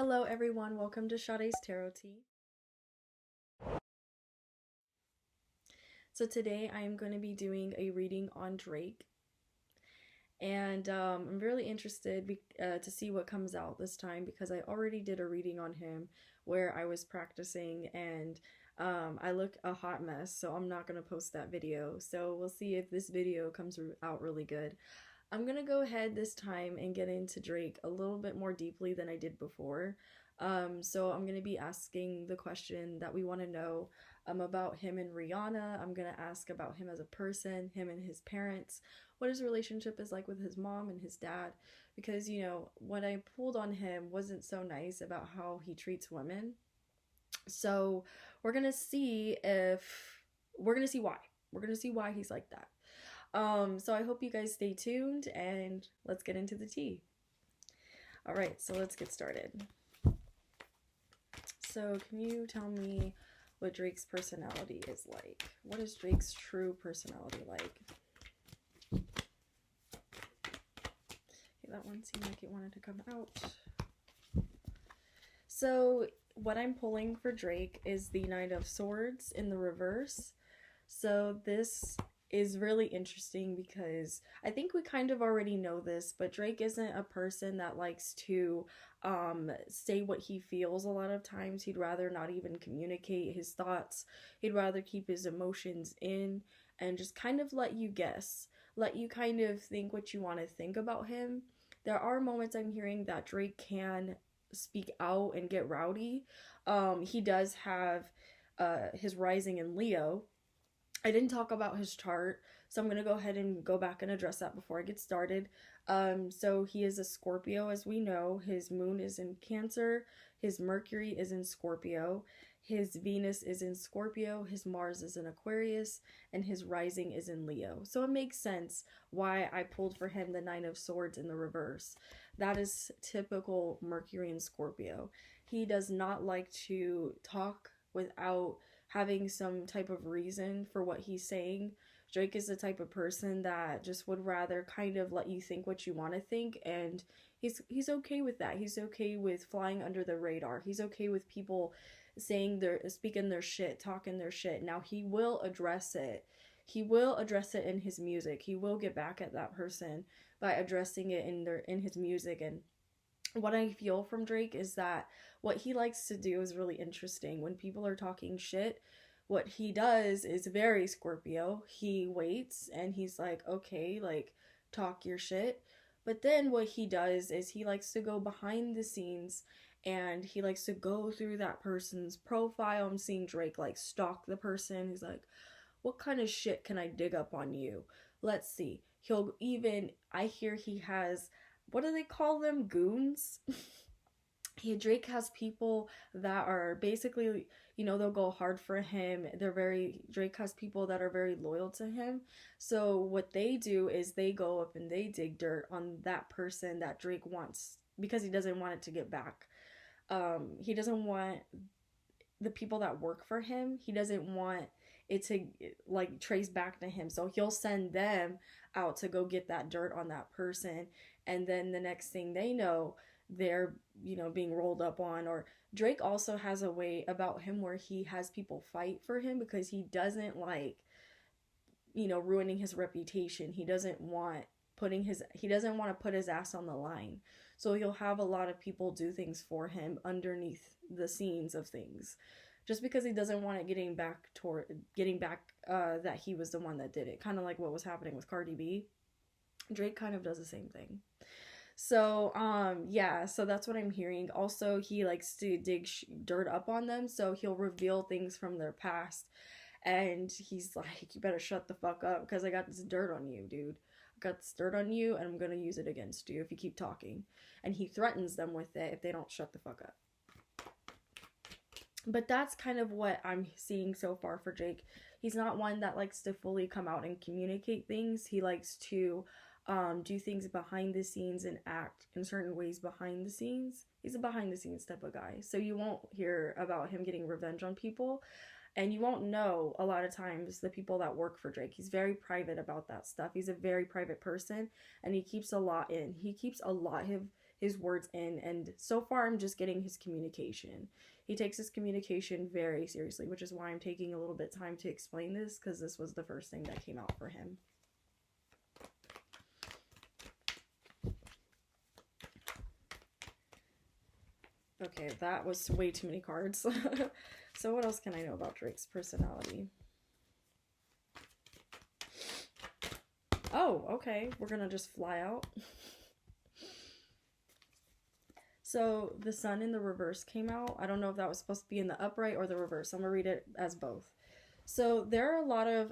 Hello everyone, welcome to Sade's Tarot Tea. So today I am going to be doing a reading on Drake, and I'm really interested to see what comes out this time because I already did a reading on him where I was practicing and I look a hot mess, so I'm not going to post that video. So we'll see if this video comes out really good. I'm gonna go ahead this time and get into Drake a little bit more deeply than I did before. So I'm gonna be asking the question that we want to know about him and Rihanna. I'm gonna ask about him as a person, him and his parents, what his relationship is like with his mom and his dad, because what I pulled on him wasn't so nice about how he treats women. So we're gonna see if we're gonna see why. We're gonna see why he's like that. So I hope you guys stay tuned and let's get into the tea. All right, so let's get started. So can you tell me what Drake's personality is like? What is Drake's true personality like? Okay, that one seemed like it wanted to come out. So what I'm pulling for Drake is the Knight of Swords in the reverse. So this is really interesting because I think we kind of already know this, but Drake isn't a person that likes to say what he feels a lot of times. He'd rather not even communicate his thoughts. He'd rather keep his emotions in and just kind of let you guess, let you kind of think what you want to think about him. There are moments I'm hearing that Drake can speak out and get rowdy. He does have his rising in Leo. I didn't talk about his chart, so I'm going to go ahead and go back and address that before I get started. So he is a Scorpio, as we know. His moon is in Cancer, his Mercury is in Scorpio, his Venus is in Scorpio, his Mars is in Aquarius, and his rising is in Leo. So it makes sense why I pulled for him the Nine of Swords in the reverse. That is typical Mercury and Scorpio. He does not like to talk without having some type of reason for what he's saying. Drake is the type of person that just would rather kind of let you think what you want to think, and he's okay with that. He's okay with flying under the radar. He's okay with people speaking their shit, talking their shit. Now he will address it. He will address it in his music. He will get back at that person by addressing it in his music. And what I feel from Drake is that what he likes to do is really interesting. When people are talking shit, what he does is very Scorpio. He waits and he's like, okay, like, talk your shit. But then what he does is he likes to go behind the scenes and he likes to go through that person's profile. I'm seeing Drake like stalk the person. He's like, what kind of shit can I dig up on you? Let's see. I hear he has, what do they call them? Goons? Drake has people that are basically, they'll go hard for him. Drake has people that are very loyal to him. So what they do is they go up and they dig dirt on that person that Drake wants because he doesn't want it to get back. He doesn't want the people that work for him, he doesn't want it to like trace back to him. So he'll send them out to go get that dirt on that person. And then the next thing they know, they're, being rolled up on. Or Drake also has a way about him where he has people fight for him because he doesn't like, ruining his reputation. He doesn't want to put his ass on the line. So he'll have a lot of people do things for him underneath the scenes of things, just because he doesn't want it getting back that he was the one that did it. Kind of like what was happening with Cardi B. Drake kind of does the same thing. So yeah, so that's what I'm hearing. Also, he likes to dig dirt up on them, so he'll reveal things from their past, and he's like, you better shut the fuck up because I got this dirt on you, dude. I got this dirt on you and I'm gonna use it against you if you keep talking. And he threatens them with it if they don't shut the fuck up. But that's kind of what I'm seeing so far for Drake. He's not one that likes to fully come out and communicate things. He likes to do things behind the scenes and act in certain ways behind the scenes. He's a behind the scenes type of guy. So you won't hear about him getting revenge on people. And you won't know a lot of times the people that work for Drake. He's very private about that stuff. He's a very private person and he keeps a lot in. He keeps a lot of his words in, and so far I'm just getting his communication. He takes his communication very seriously, which is why I'm taking a little bit time to explain this, because this was the first thing that came out for him. Okay, that was way too many cards. So what else can I know about Drake's personality? Oh, okay. We're gonna just fly out. So the sun in the reverse came out. I don't know if that was supposed to be in the upright or the reverse. I'm gonna read it as both. So there are a lot of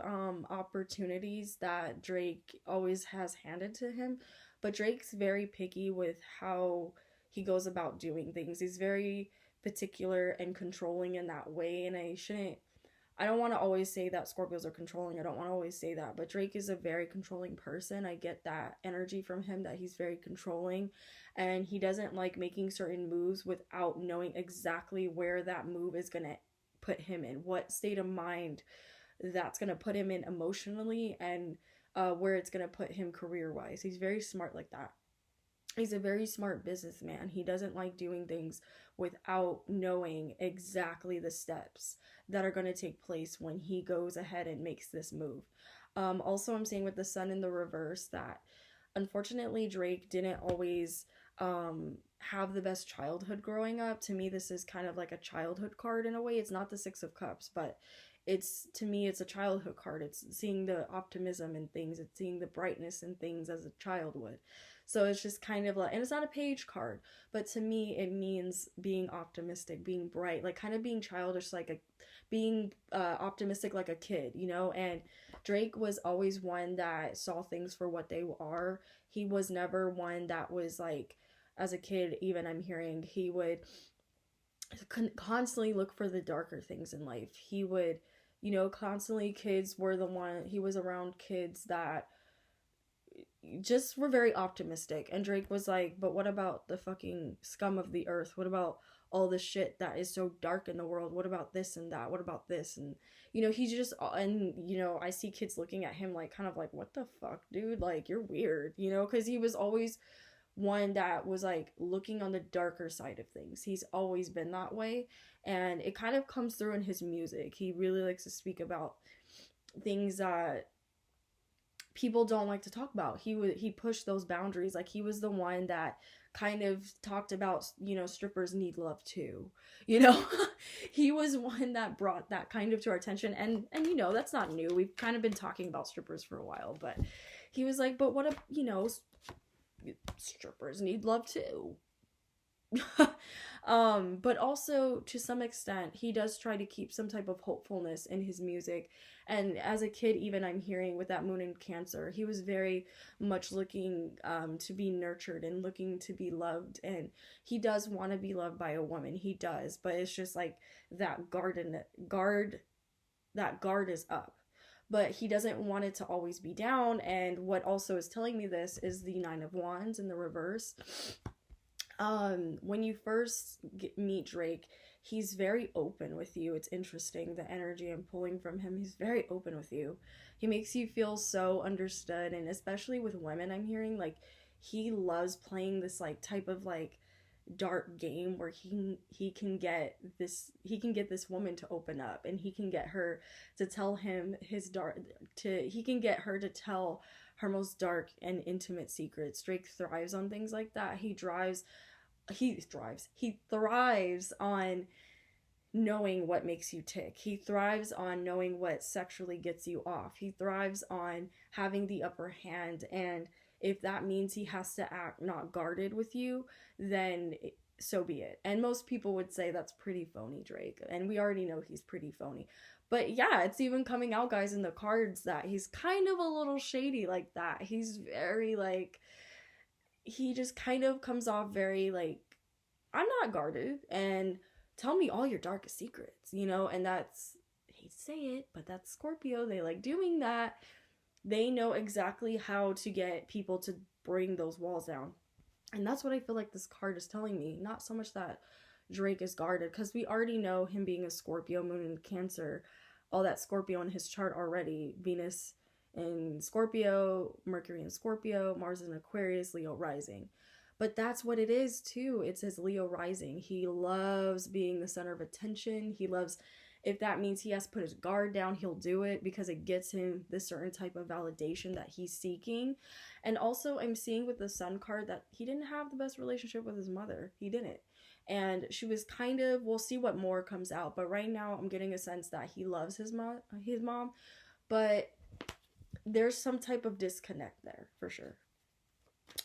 opportunities that Drake always has handed to him, but Drake's very picky with how he goes about doing things. He's very particular and controlling in that way, and I don't want to always say that Scorpios are controlling. I don't want to always say that, but Drake is a very controlling person. I get that energy from him, that he's very controlling, and he doesn't like making certain moves without knowing exactly where that move is going to put him in, what state of mind that's going to put him in emotionally, and where it's going to put him career wise. He's very smart like that. He's a very smart businessman. He doesn't like doing things without knowing exactly the steps that are going to take place when he goes ahead and makes this move. Also, I'm saying with the sun in the reverse that unfortunately Drake didn't always have the best childhood growing up. To me, this is kind of like a childhood card in a way. It's not the Six of Cups, but to me it's a childhood card. It's seeing the optimism in things, it's seeing the brightness in things as a child would. So it's just kind of like, and it's not a page card, but to me it means being optimistic, being bright, like kind of being childish, like being optimistic like a kid, you know. And Drake was always one that saw things for what they are. He was never one that was like, as a kid even, I'm hearing he would constantly look for the darker things in life. He would, you know, constantly, kids were the one, he was around kids that just were very optimistic, and Drake was like, but what about the fucking scum of the earth? What about all the shit that is so dark in the world? What about this and that? What about this? And you know, he's just, and you know, I see kids looking at him like, kind of like, what the fuck, dude, like you're weird, you know, because he was always one that was like looking on the darker side of things. He's always been that way, and it kind of comes through in his music. He really likes to speak about things that people don't like to talk about. He pushed those boundaries. Like he was the one that kind of talked about, you know, strippers need love too, you know. He was one that brought that kind of to our attention, and you know, that's not new. We've kind of been talking about strippers for a while, but he was like, but what if, you know, strippers need love too. But also to some extent he does try to keep some type of hopefulness in his music. And as a kid, even, I'm hearing with that moon in Cancer, he was very much looking to be nurtured and looking to be loved, and he does want to be loved by a woman, he does, but it's just like that guard is up, but he doesn't want it to always be down. And what also is telling me this is the Nine of Wands in the reverse. When you first meet Drake, he's very open with you. It's interesting, the energy I'm pulling from him. He's very open with you. He makes you feel so understood, and especially with women, I'm hearing like he loves playing this like type of like dark game where he can get this woman to open up, and he can get her to tell him his he can get her to tell her most dark and intimate secrets. Drake thrives on things like that. He thrives on knowing what makes you tick. He thrives on knowing what sexually gets you off. He thrives on having the upper hand, and if that means he has to act not guarded with you, then so be it. And most people would say that's pretty phony, Drake, and we already know he's pretty phony. But yeah, it's even coming out, guys, in the cards that he's kind of a little shady like that. He's very like, he just kind of comes off very like, I'm not guarded, and tell me all your darkest secrets, you know. And that's, I hate to say it, but that's Scorpio. They like doing that. They know exactly how to get people to bring those walls down. And that's what I feel like this card is telling me. Not so much that Drake is guarded, because we already know him being a Scorpio, moon in Cancer, all that Scorpio in his chart already. Venus in Scorpio, Mercury in Scorpio, Mars in Aquarius, Leo rising. But that's what it is too. It's his Leo rising. He loves being the center of attention. He loves, if that means he has to put his guard down, he'll do it because it gets him this certain type of validation that he's seeking. And also, I'm seeing with the Sun card that he didn't have the best relationship with his mother. He didn't. And she was kind of, we'll see what more comes out. But right now, I'm getting a sense that he loves his mom, but there's some type of disconnect there for sure.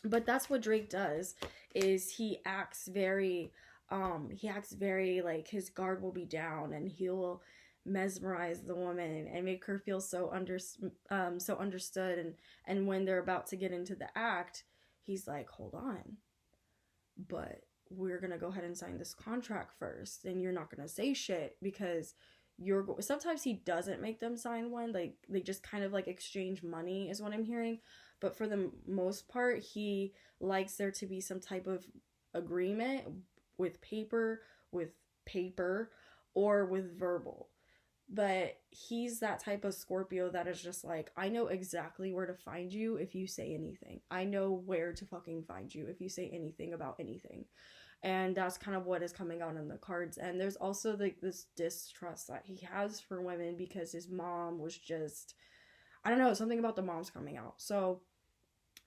But that's what Drake does, is he acts very like his guard will be down, and he'll mesmerize the woman and make her feel so understood, and when they're about to get into the act, he's like, hold on, but we're gonna go ahead and sign this contract first, and you're not gonna say shit because sometimes he doesn't make them sign one, like they just kind of like exchange money is what I'm hearing. But for the most part, he likes there to be some type of agreement with paper, or with verbal. But he's that type of Scorpio that is just like, I know exactly where to find you if you say anything. I know where to fucking find you if you say anything about anything. And that's kind of what is coming out in the cards. And there's also this distrust that he has for women because his mom was just, I don't know, something about the mom's coming out. So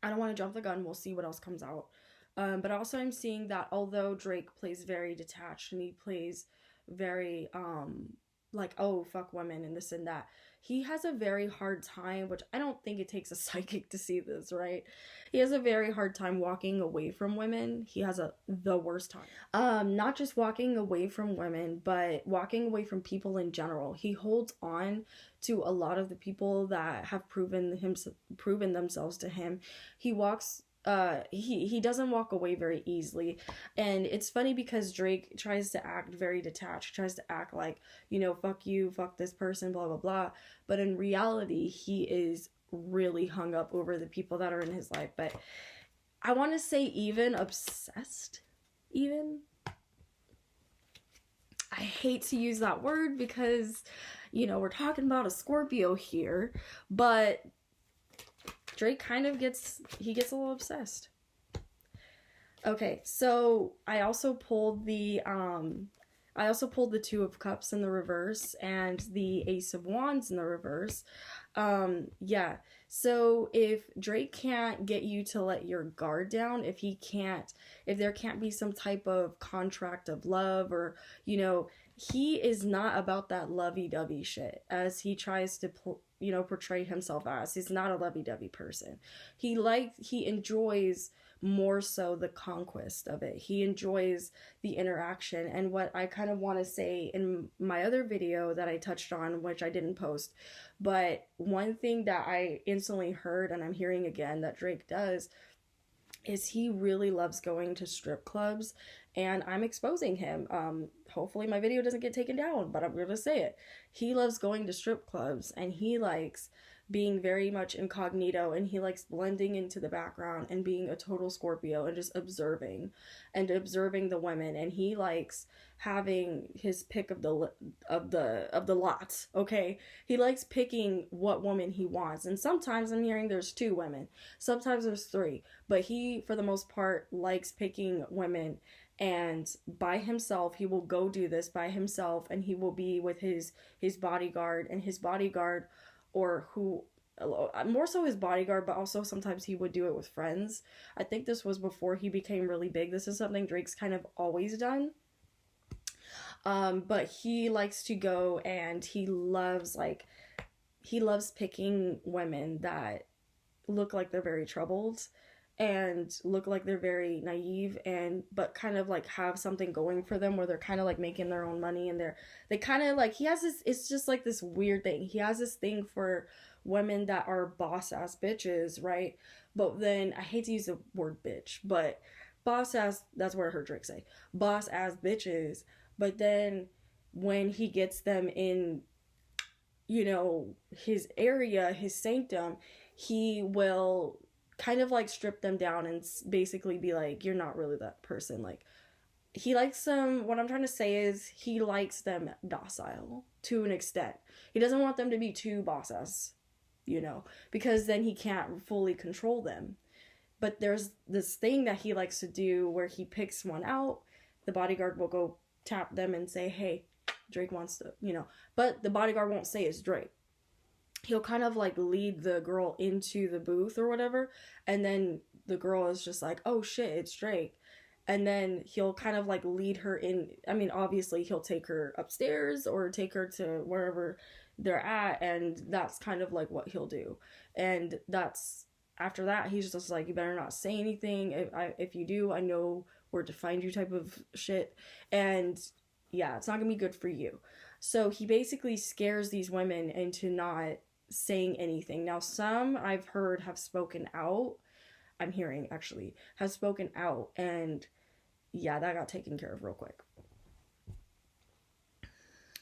I don't want to jump the gun. We'll see what else comes out. But also I'm seeing that although Drake plays very detached and he plays very, like, oh, fuck women and this and that, he has a very hard time, which I don't think it takes a psychic to see this, right? He has a very hard time walking away from women. He has the worst time. Not just walking away from women, but walking away from people in general. He holds on to a lot of the people that have proven themselves to him. He doesn't walk away very easily. And it's funny because Drake tries to act very detached, tries to act like, you know, fuck you, fuck this person, blah, blah, blah. But in reality, he is really hung up over the people that are in his life. But I want to say even obsessed, even. I hate to use that word because, you know, we're talking about a Scorpio here, but Drake kind of gets a little obsessed. Okay, so I also pulled the Two of Cups in the reverse and the Ace of Wands in the reverse. Yeah. So if Drake can't get you to let your guard down, if there can't be some type of contract of love, or, you know, he is not about that lovey-dovey shit as he tries to portray himself as. He's not a lovey-dovey person. He enjoys more so the conquest of it. He enjoys the interaction. And what I kind of want to say in my other video that I touched on, which I didn't post, but one thing that I instantly heard and I'm hearing again that Drake does is he really loves going to strip clubs, and I'm exposing him. Hopefully my video doesn't get taken down, but I'm going to say it. He loves going to strip clubs, and he likes being very much incognito, and he likes blending into the background and being a total Scorpio and just observing the women, and he likes having his pick of the lots. Okay, he likes picking what woman he wants, and sometimes I'm hearing there's 2 women, sometimes there's 3, but he for the most part likes picking women, and by himself. He will go do this by himself, and he will be with his bodyguard, and his bodyguard, or who, more so his bodyguard, but also sometimes he would do it with friends. I think this was before he became really big. This is something Drake's kind of always done. But he likes to go, and he loves picking women that look like they're very troubled and look like they're very naive, but kind of like have something going for them where they're kind of like making their own money, and they kind of like, he has this, it's just like this weird thing. He has this thing for women that are boss ass bitches, right? But then I hate to use the word bitch, but boss ass, that's what I heard Drake say, boss ass bitches. But then when he gets them in, you know, his area, his sanctum, he will kind of like strip them down and basically be like, you're not really that person. Like, he likes them, what I'm trying to say is he likes them docile to an extent. He doesn't want them to be too boss ass, you know, because then he can't fully control them. But there's this thing that he likes to do where he picks one out. The bodyguard will go tap them and say, hey, Drake wants to, but the bodyguard won't say it's Drake. He'll kind of like lead the girl into the booth or whatever, and then the girl is just like, oh shit, it's Drake. And then he'll kind of like lead her in. I mean, obviously he'll take her upstairs or take her to wherever they're at, and that's kind of like what he'll do. And that's after that, he's just like, you better not say anything. If you do, I know where to find you type of shit. And yeah, it's not gonna be good for you. So he basically scares these women into not saying anything. Now, some I've heard have spoken out. I'm hearing actually have spoken out, and yeah, that got taken care of real quick.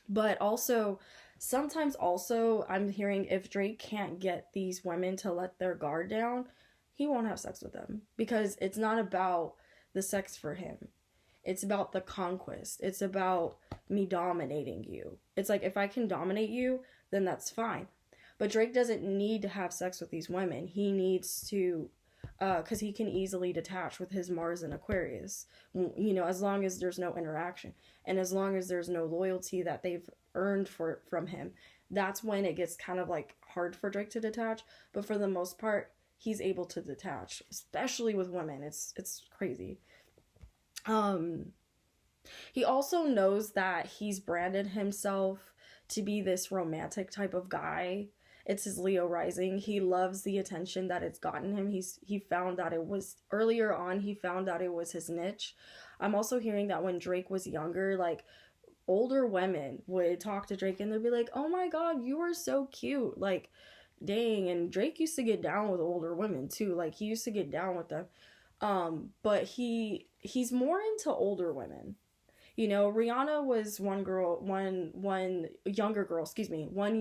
But also, sometimes also, I'm hearing if Drake can't get these women to let their guard down, he won't have sex with them. Because it's not about the sex for him. It's about the conquest. It's about me dominating you. It's like, if I can dominate you, then that's fine. But Drake doesn't need to have sex with these women. He needs to, because he can easily detach with his Mars and Aquarius, as long as there's no interaction. And as long as there's no loyalty that they've earned from him, that's when it gets kind of like hard for Drake to detach. But for the most part, he's able to detach, especially with women. It's crazy. He also knows that he's branded himself to be this romantic type of guy. It's his Leo rising. He loves the attention that it's gotten him. He found that it was earlier on. He found that it was his niche. I'm also hearing that when Drake was younger, like older women would talk to Drake and they'd be like, "Oh my God, you are so cute!" Like, dang. And Drake used to get down with older women too. Like he used to get down with them. But he's more into older women. Rihanna was one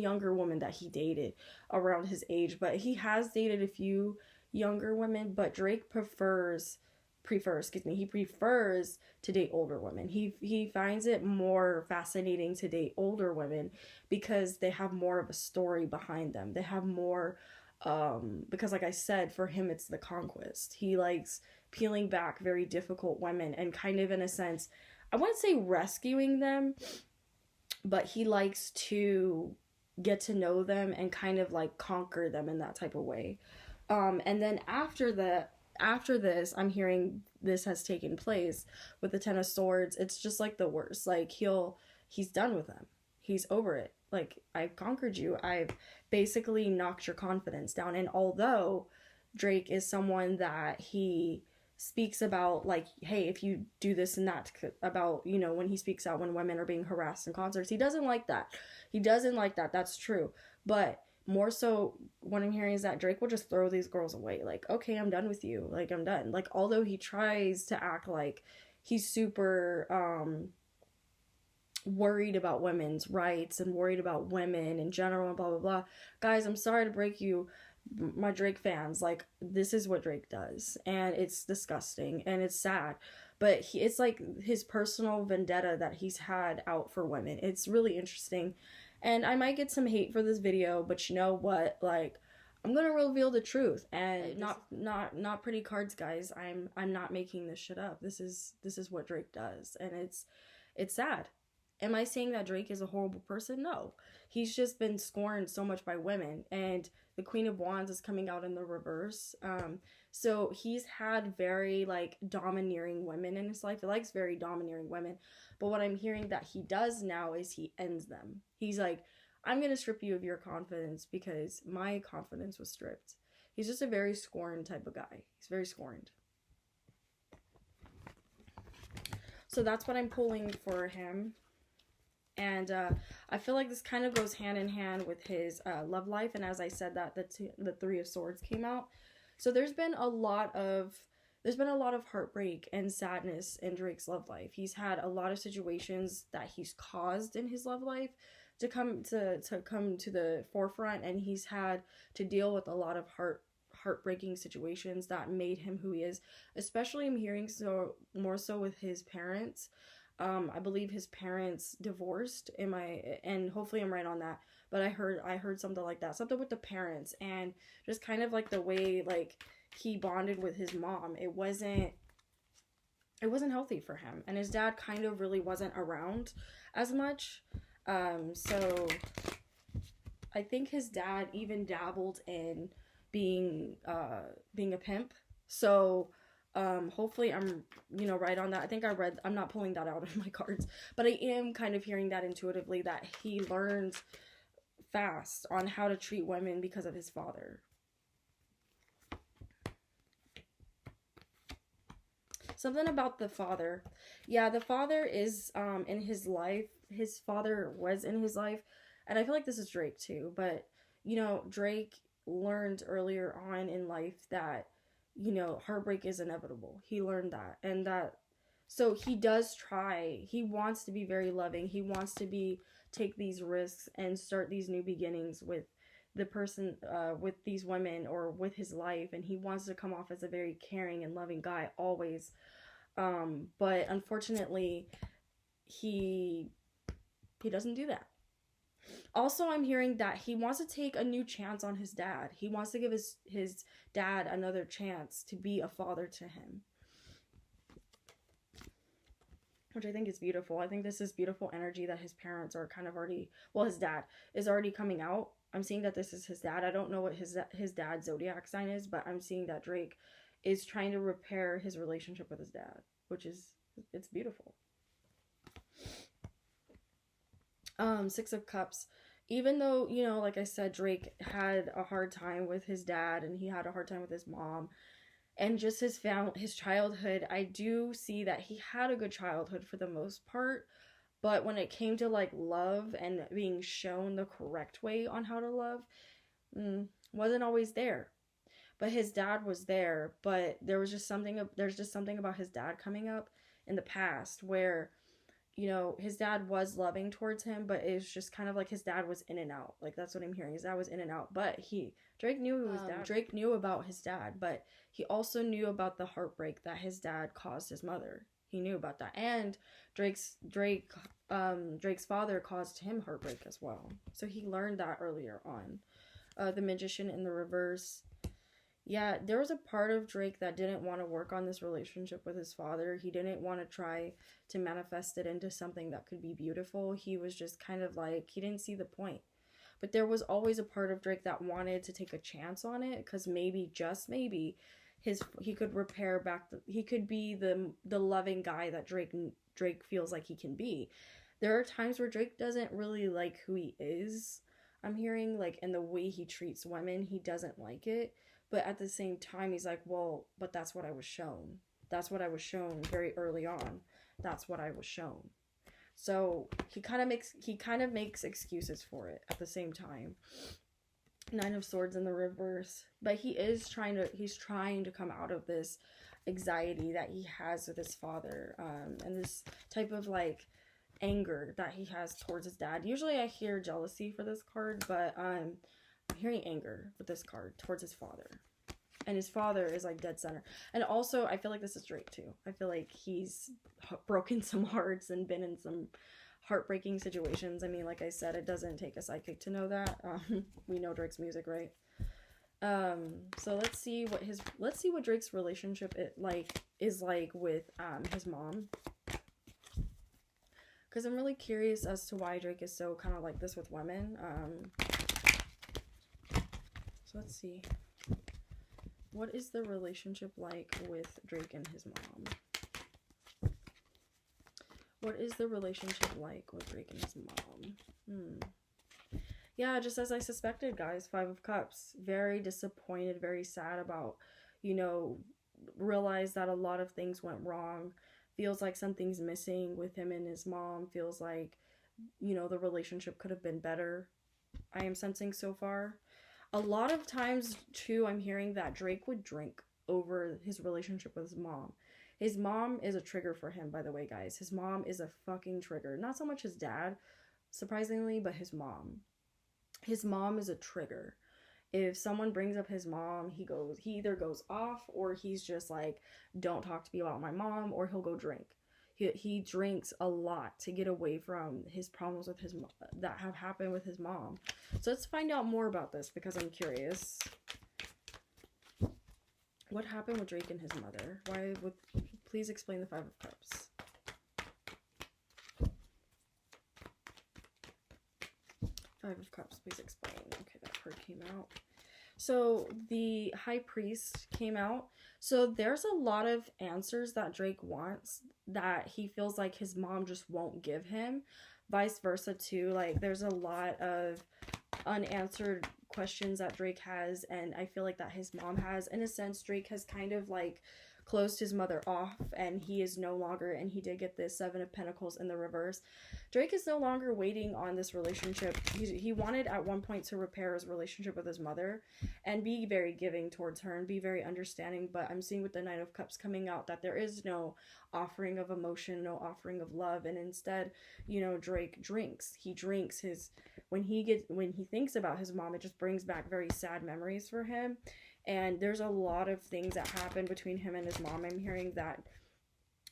younger woman that he dated around his age, but he has dated a few younger women, but Drake prefers to date older women. He finds it more fascinating to date older women because they have more of a story behind them. They have more because like I said, for him it's the conquest. He likes peeling back very difficult women and kind of in a sense, I wouldn't say rescuing them, but he likes to get to know them and kind of like conquer them in that type of way. And then after this, I'm hearing this has taken place with the Ten of Swords. It's just like the worst. Like he's done with them. He's over it. Like, I've conquered you. I've basically knocked your confidence down. And although Drake is someone that he speaks about, like, hey, if you do this and that, about, when he speaks out when women are being harassed in concerts, he doesn't like that. That's true. But more so, what I'm hearing is that Drake will just throw these girls away. Like, okay, I'm done with you. Like, I'm done. Like, although he tries to act like he's super, worried about women's rights and worried about women in general and blah, blah, blah. Guys, I'm sorry to break you, my Drake fans. Like, this is what Drake does. And it's disgusting. And it's sad. But it's like his personal vendetta that he's had out for women. It's really interesting. And I might get some hate for this video, but you know what? Like, I'm gonna reveal the truth, and not pretty cards, guys. I'm not making this shit up. This is what Drake does, and it's sad. Am I saying that Drake is a horrible person? No. He's just been scorned so much by women, and the Queen of Wands is coming out in the reverse. So he's had very, like, domineering women in his life. He likes very domineering women. But what I'm hearing that he does now is he ends them. He's like, I'm going to strip you of your confidence because my confidence was stripped. He's just a very scorned type of guy. He's very scorned. So that's what I'm pulling for him. And I feel like this kind of goes hand in hand with his love life. And as I said, that the Three of Swords came out. So there's been a lot of heartbreak and sadness in Drake's love life. He's had a lot of situations that he's caused in his love life to come to the forefront, and he's had to deal with a lot of heartbreaking situations that made him who he is. Especially I'm hearing more so with his parents. I believe his parents divorced. And hopefully I'm right on that, but I heard something like that, something with the parents, and just kind of like the way, like, he bonded with his mom, it wasn't healthy for him, and his dad kind of really wasn't around as much. So I think his dad even dabbled in being a pimp. So hopefully I'm right on that. I think I'm not pulling that out of my cards, but I am kind of hearing that intuitively, that he learned fast on how to treat women because of his father. Something about the father. Yeah, the father is in his life. His father was in his life. And I feel like this is Drake too. But, Drake learned earlier on in life that, heartbreak is inevitable. He learned that. And that, so he does try. He wants to be very loving. He wants to take these risks and start these new beginnings with the person, with these women, or with his life. And he wants to come off as a very caring and loving guy always. But unfortunately, he doesn't do that. Also, I'm hearing that he wants to take a new chance on his dad. He wants to give his dad another chance to be a father to him, which I think is beautiful. I think this is beautiful energy that his parents are kind of already, well, his dad is already coming out. I'm seeing that this is his dad. I don't know what his dad's zodiac sign is, but I'm seeing that Drake is trying to repair his relationship with his dad, which is, it's beautiful. Six of Cups. Even though, like I said, Drake had a hard time with his dad and he had a hard time with his mom and just his childhood, I do see that he had a good childhood for the most part. But when it came to like love and being shown the correct way on how to love, wasn't always there. But his dad was there. But there's just something about his dad coming up in the past where, his dad was loving towards him, but it was just kind of like his dad was in and out. Like, that's what I'm hearing. His dad was in and out. But Drake knew who his dad. Drake knew about his dad, but he also knew about the heartbreak that his dad caused his mother. He knew about that. And Drake's father caused him heartbreak as well. So he learned that earlier on. The Magician in the reverse. Yeah, there was a part of Drake that didn't want to work on this relationship with his father. He didn't want to try to manifest it into something that could be beautiful. He was just kind of like, he didn't see the point. But there was always a part of Drake that wanted to take a chance on it, because maybe, just maybe, he could repair back, he could be the loving guy that Drake feels like he can be. There are times where Drake doesn't really like who he is. I'm hearing, like, in the way he treats women, he doesn't like it. But at the same time, he's like, well, but that's what I was shown. That's what I was shown very early on. That's what I was shown. So he kind of makes excuses for it at the same time. Nine of Swords in the reverse. But he's trying to come out of this anxiety that he has with his father, and this type of like anger that he has towards his dad. Usually I hear jealousy for this card, but I'm hearing anger with this card towards his father. And his father is like dead center. And also, I feel like this is Drake too. I feel like he's broken some hearts and been in some heartbreaking situations. I mean, like I said, it doesn't take a psychic to know that. We know Drake's music, right? So let's see what Drake's relationship is like with his mom. Because I'm really curious as to why Drake is so kind of like this with women. So let's see. What is the relationship like with Drake and his mom? What is the relationship like with Drake and his mom? Yeah, just as I suspected, guys. 5 of Cups. Very disappointed, very sad about, realize that a lot of things went wrong. Feels like something's missing with him and his mom. Feels like, the relationship could have been better. I am sensing so far. A lot of times, too, I'm hearing that Drake would drink over his relationship with his mom. His mom is a trigger for him, by the way, guys. His mom is a fucking trigger. Not so much his dad, surprisingly, but his mom. His mom is a trigger. If someone brings up his mom, he either goes off, or he's just like, don't talk to me about my mom, or he'll go drink. He drinks a lot to get away from his problems with his that have happened with his mom. So let's find out more about this, because I'm curious. What happened with Drake and his mother? Why would... Please explain the Five of Cups. Five of Cups, please explain. Okay, that card came out. So the High Priest came out. So there's a lot of answers that Drake wants that he feels like his mom just won't give him. Vice versa too. Like there's a lot of unanswered questions that Drake has, and I feel like that his mom has. In a sense, Drake has kind of like closed his mother off, and he is no longer, and he did get this Seven of Pentacles in the reverse. Drake is no longer waiting on this relationship. He wanted at one point to repair his relationship with his mother and be very giving towards her and be very understanding, but I'm seeing with the Knight of Cups coming out that there is no offering of emotion, no offering of love, and instead, you know, Drake drinks. He drinks his... when he thinks about his mom, it just brings back very sad memories for him. And there's a lot of things that happened between him and his mom. I'm hearing that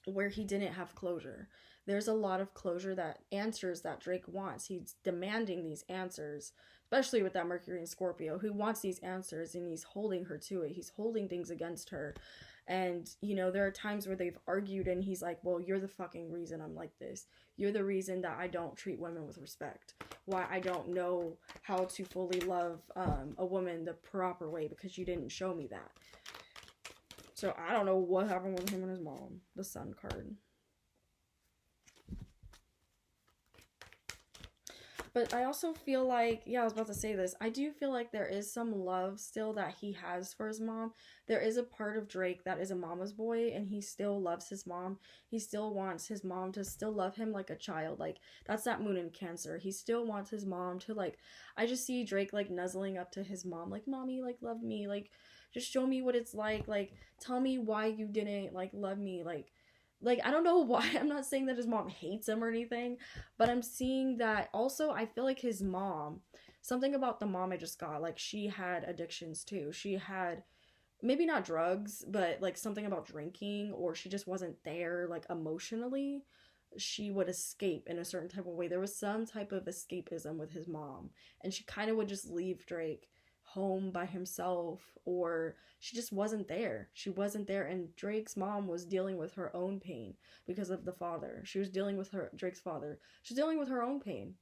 where he didn't have closure. There's a lot of closure, that answers that Drake wants. He's demanding these answers, especially with that Mercury and Scorpio, who wants these answers, and he's holding her to it. He's holding things against her. And, you know, there are times where they've argued and he's like, well, you're the fucking reason I'm like this. You're the reason that I don't treat women with respect. Why I don't know how to fully love a woman the proper way, because you didn't show me that. So I don't know what happened with him and his mom. The Sun card. But I also feel like, yeah, I was about to say this. I do feel like there is some love still that he has for his mom. There is a part of Drake that is a mama's boy, and he still loves his mom. He still wants his mom to still love him like a child. Like, that's that moon in Cancer. He still wants his mom to, like, I just see Drake, like, nuzzling up to his mom. Like, mommy, like, love me. Like, just show me what it's like. Like, tell me why you didn't, like, love me. Like, I don't know why. I'm not saying that his mom hates him or anything, but I'm seeing that also I feel like his mom, something about the mom I just got, like she had addictions too. She had, maybe not drugs, but like something about drinking, or she just wasn't there like emotionally. She would escape in a certain type of way. There was some type of escapism with his mom, and she kind of would just leave Drake home by himself, or she just wasn't there. She wasn't there, and Drake's mom was dealing with her own pain because of the father. She was dealing with Drake's father. She's dealing with her own pain.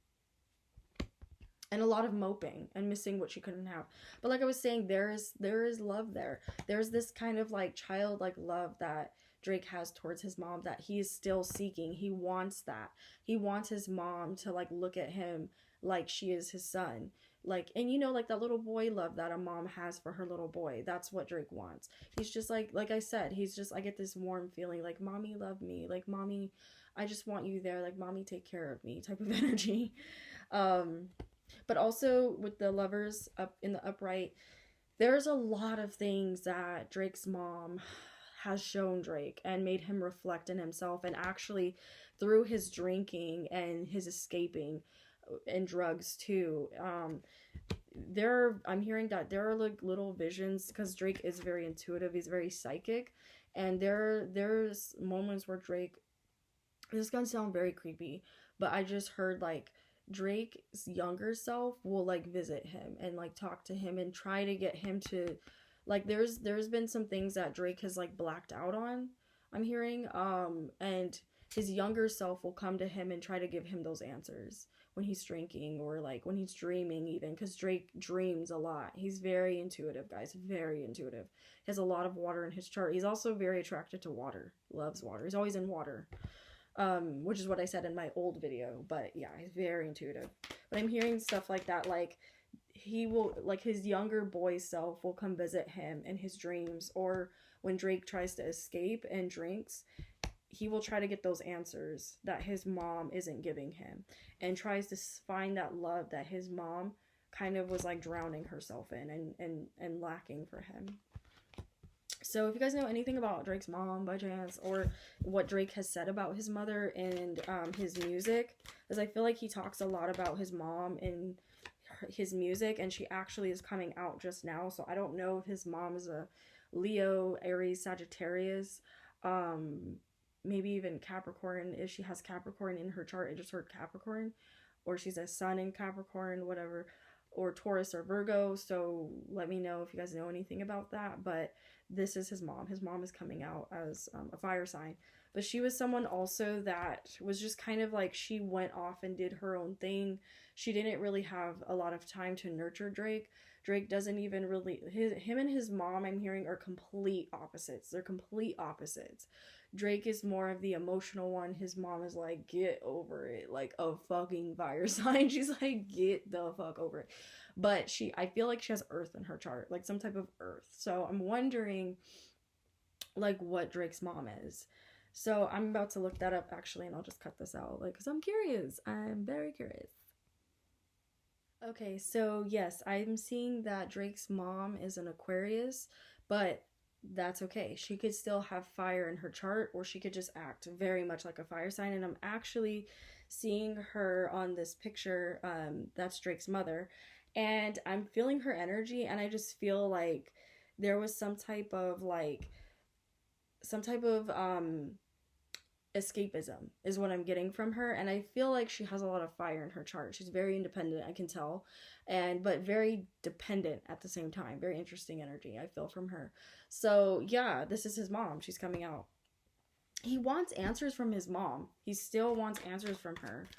And a lot of moping and missing what she couldn't have. But like I was saying, there is love there. There's this kind of like childlike love that Drake has towards his mom that he is still seeking. He wants that. He wants his mom to like look at him like she is his son. Like, and you know, like that little boy love that a mom has for her little boy. That's what Drake wants. He's just like I said, he's just, I get this warm feeling like, mommy, love me. Like, mommy, I just want you there. Like, mommy, take care of me type of energy. But also with the Lovers up in the upright, there's a lot of things that Drake's mom has shown Drake and made him reflect in himself, and actually through his drinking and his escaping and drugs too. I'm hearing that there are like little visions, because Drake is very intuitive, he's very psychic, and there's moments where Drake, this is gonna sound very creepy, but I just heard like Drake's younger self will like visit him and like talk to him and try to get him to, like, there's been some things that Drake has like blacked out on, I'm hearing, and his younger self will come to him and try to give him those answers when he's drinking, or like when he's dreaming even, because Drake dreams a lot. He's very intuitive, guys, very intuitive. He has a lot of water in his chart. He's also very attracted to water, loves water. He's always in water, which is what I said in my old video. But yeah, he's very intuitive. But I'm hearing stuff like that, like he will, like his younger boy self will come visit him in his dreams, or when Drake tries to escape and drinks, he will try to get those answers that his mom isn't giving him, and tries to find that love that his mom kind of was like drowning herself in and lacking for him. So if you guys know anything about Drake's mom by chance, or what Drake has said about his mother and his music, because I feel like he talks a lot about his mom in his music, and she actually is coming out just now, so I don't know if his mom is a Leo, Aries, Sagittarius, maybe even Capricorn, if she has Capricorn in her chart. I just heard Capricorn, or she's a sun in Capricorn, whatever. or Taurus or Virgo, so let me know if you guys know anything about that. But this is his mom. His mom is coming out as a fire sign. But she was someone also that was just kind of like, she went off and did her own thing. She didn't really have a lot of time to nurture Drake. Drake doesn't even really, him and his mom, I'm hearing, are complete opposites. They're complete opposites. Drake is more of the emotional one. His mom is like, get over it, like a fucking fire sign. She's like, get the fuck over it. But I feel like she has earth in her chart, like some type of earth. So I'm wondering like what Drake's mom is. So I'm about to look that up actually, and I'll just cut this out, like, because I'm curious. I'm very curious. Okay, so yes, I'm seeing that Drake's mom is an Aquarius, but that's okay. She could still have fire in her chart, or she could just act very much like a fire sign. And I'm actually seeing her on this picture. That's Drake's mother, and I'm feeling her energy, and I just feel like there was some type of escapism is what I'm getting from her. And I feel like she has a lot of fire in her chart. She's very independent, I can tell, but very dependent at the same time. Very interesting energy I feel from her. So yeah, this is his mom. She's coming out. He wants answers from his mom. He still wants answers from her.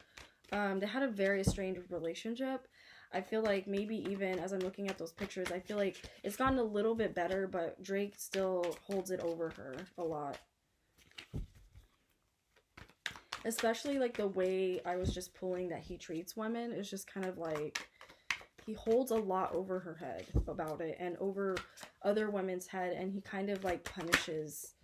They had a very estranged relationship. I feel like maybe even as I'm looking at those pictures, I feel like it's gotten a little bit better, but Drake still holds it over her a lot. Especially like the way I was just pulling that he treats women is just kind of like, he holds a lot over her head about it and over other women's head, and he kind of like punishes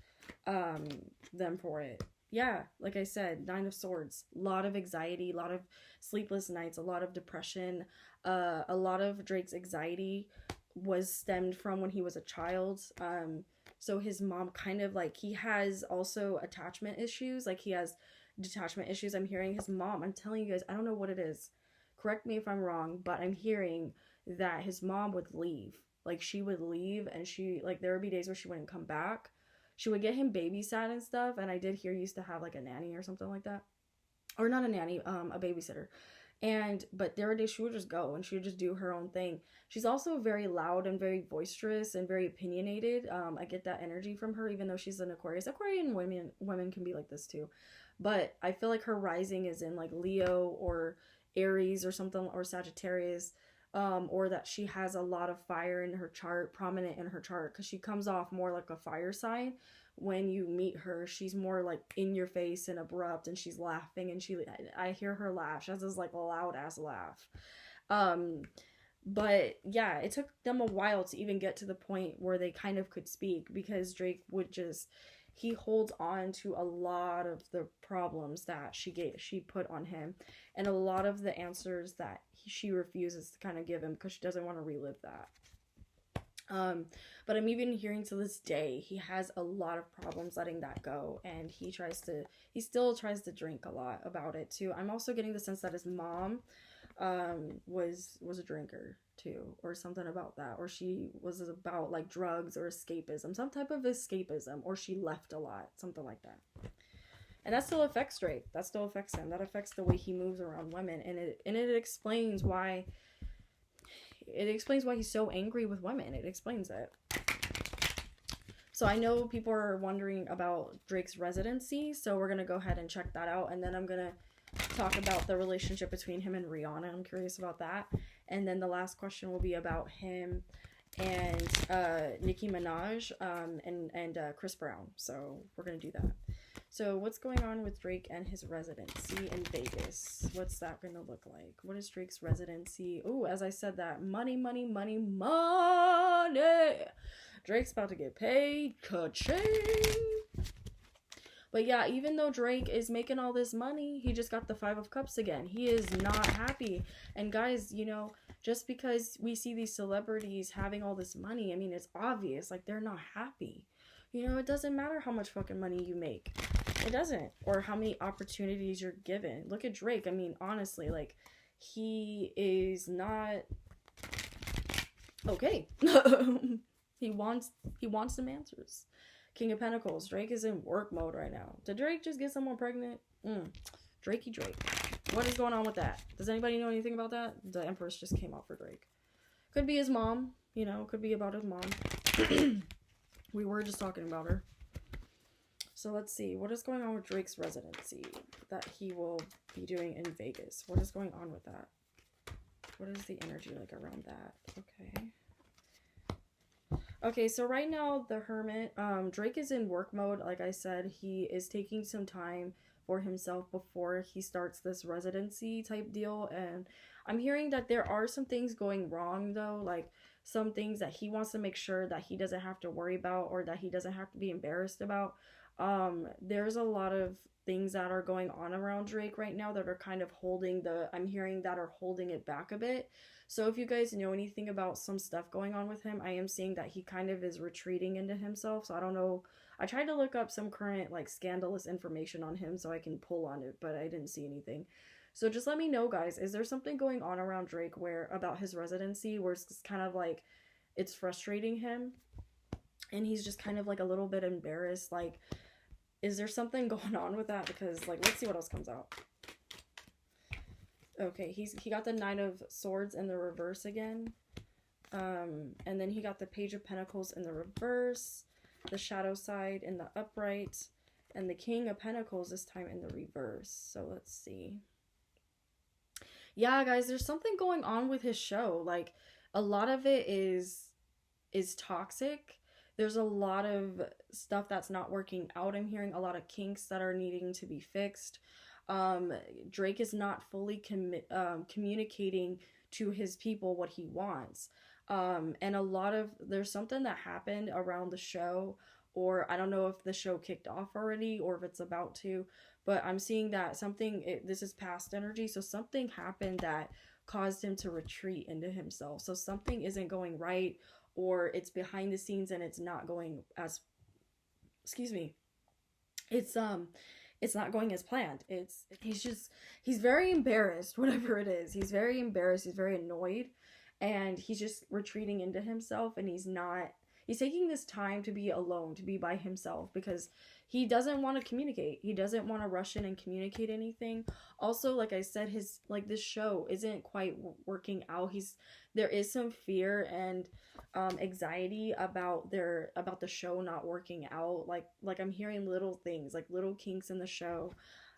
them for it. Yeah, like I said, Nine of Swords, a lot of anxiety, a lot of sleepless nights, a lot of depression. A lot of Drake's anxiety was stemmed from when he was a child. So his mom kind of like, he has also attachment issues, like he has detachment issues. I'm hearing his mom, I'm telling you guys, I don't know what it is, correct me if I'm wrong, but I'm hearing that his mom would leave. Like she would leave, and she, like, there would be days where she wouldn't come back. She would get him babysat and stuff, and I did hear he used to have like a nanny or something like that, or not a nanny, a babysitter. But there were days she would just go and she would just do her own thing. She's also very loud and very boisterous and very opinionated. I get that energy from her, even though she's an Aquarius. Aquarian women can be like this too. But I feel like her rising is in like Leo or Aries or something, or Sagittarius, or that she has a lot of fire in her chart, prominent in her chart, because she comes off more like a fire sign. When you meet her, she's more like in your face and abrupt, and she's laughing, and I hear her laugh. She has this like loud ass laugh. But yeah, it took them a while to even get to the point where they kind of could speak, because Drake would just, he holds on to a lot of the problems that she put on him, and a lot of the answers that she refuses to kind of give him, because she doesn't want to relive that. But I'm even hearing to this day, he has a lot of problems letting that go, and he still tries to drink a lot about it too. I'm also getting the sense that his mom, was a drinker too, or something about that, or she was about like drugs or escapism, some type of escapism, or she left a lot, something like that. And that still affects Drake. That still affects him. That affects the way he moves around women, and it explains why. It explains why he's so angry with women. It explains it. So I know people are wondering about Drake's residency, so we're going to go ahead and check that out, and then I'm going to talk about the relationship between him and Rihanna. I'm curious about that. And then the last question will be about him and Nicki Minaj and Chris Brown. So we're going to do that. So what's going on with Drake and his residency in Vegas? What's that going to look like? What is Drake's residency? Oh, as I said that, money, money, money, money. Drake's about to get paid. Ka-ching. But yeah, even though Drake is making all this money, he just got the 5 of Cups again. He is not happy. And guys, you know, just because we see these celebrities having all this money, I mean, it's obvious, like, they're not happy. You know, it doesn't matter how much fucking money you make. It doesn't. Or how many opportunities you're given. Look at Drake. I mean, honestly, like, he is not okay. He wants some answers. King of Pentacles. Drake is in work mode right now. Did Drake just get someone pregnant? Drakey Drake. What is going on with that? Does anybody know anything about that? The Empress just came out for Drake. Could be his mom, you know, could be about his mom. We were just talking about her. So let's see, what is going on with Drake's residency that he will be doing in Vegas? What is going on with that? What is the energy like around that? Okay, so right now, the Hermit, Drake is in work mode. Like I said, he is taking some time for himself before he starts this residency type deal. And I'm hearing that there are some things going wrong, though. Like, some things that he wants to make sure that he doesn't have to worry about or that he doesn't have to be embarrassed about. There's a lot of things that are going on around Drake right now that are kind of I'm hearing that are holding it back a bit. So if you guys know anything about some stuff going on with him, I am seeing that he kind of is retreating into himself. So I don't know. I tried to look up some current like scandalous information on him so I can pull on it, but I didn't see anything. So just let me know, guys. Is there something going on around Drake about his residency where it's kind of like it's frustrating him and he's just kind of like a little bit embarrassed? Like, is there something going on with that? Because like, let's see what else comes out. Okay, he got the Nine of Swords in the reverse again. And then he got the Page of Pentacles in the reverse, the Shadow side in the upright, and the King of Pentacles this time in the reverse. So let's see. Yeah, guys, there's something going on with his show. Like, a lot of it is toxic. There's a lot of stuff that's not working out. I'm hearing a lot of kinks that are needing to be fixed. Drake is not fully communicating to his people what he wants. And there's something that happened around the show, or I don't know if the show kicked off already or if it's about to, but I'm seeing that this is past energy, so something happened that caused him to retreat into himself. So something isn't going right, or it's behind the scenes and it's not going as, it's not going as planned. He's very embarrassed, whatever it is. He's very embarrassed, he's very annoyed, and he's just retreating into himself, and he's taking this time to be alone, to be by himself, because he doesn't want to communicate. He doesn't want to rush in and communicate anything. Also, like I said, this show isn't quite working out. There is some fear and anxiety about the show not working out. Like I'm hearing little things, like little kinks in the show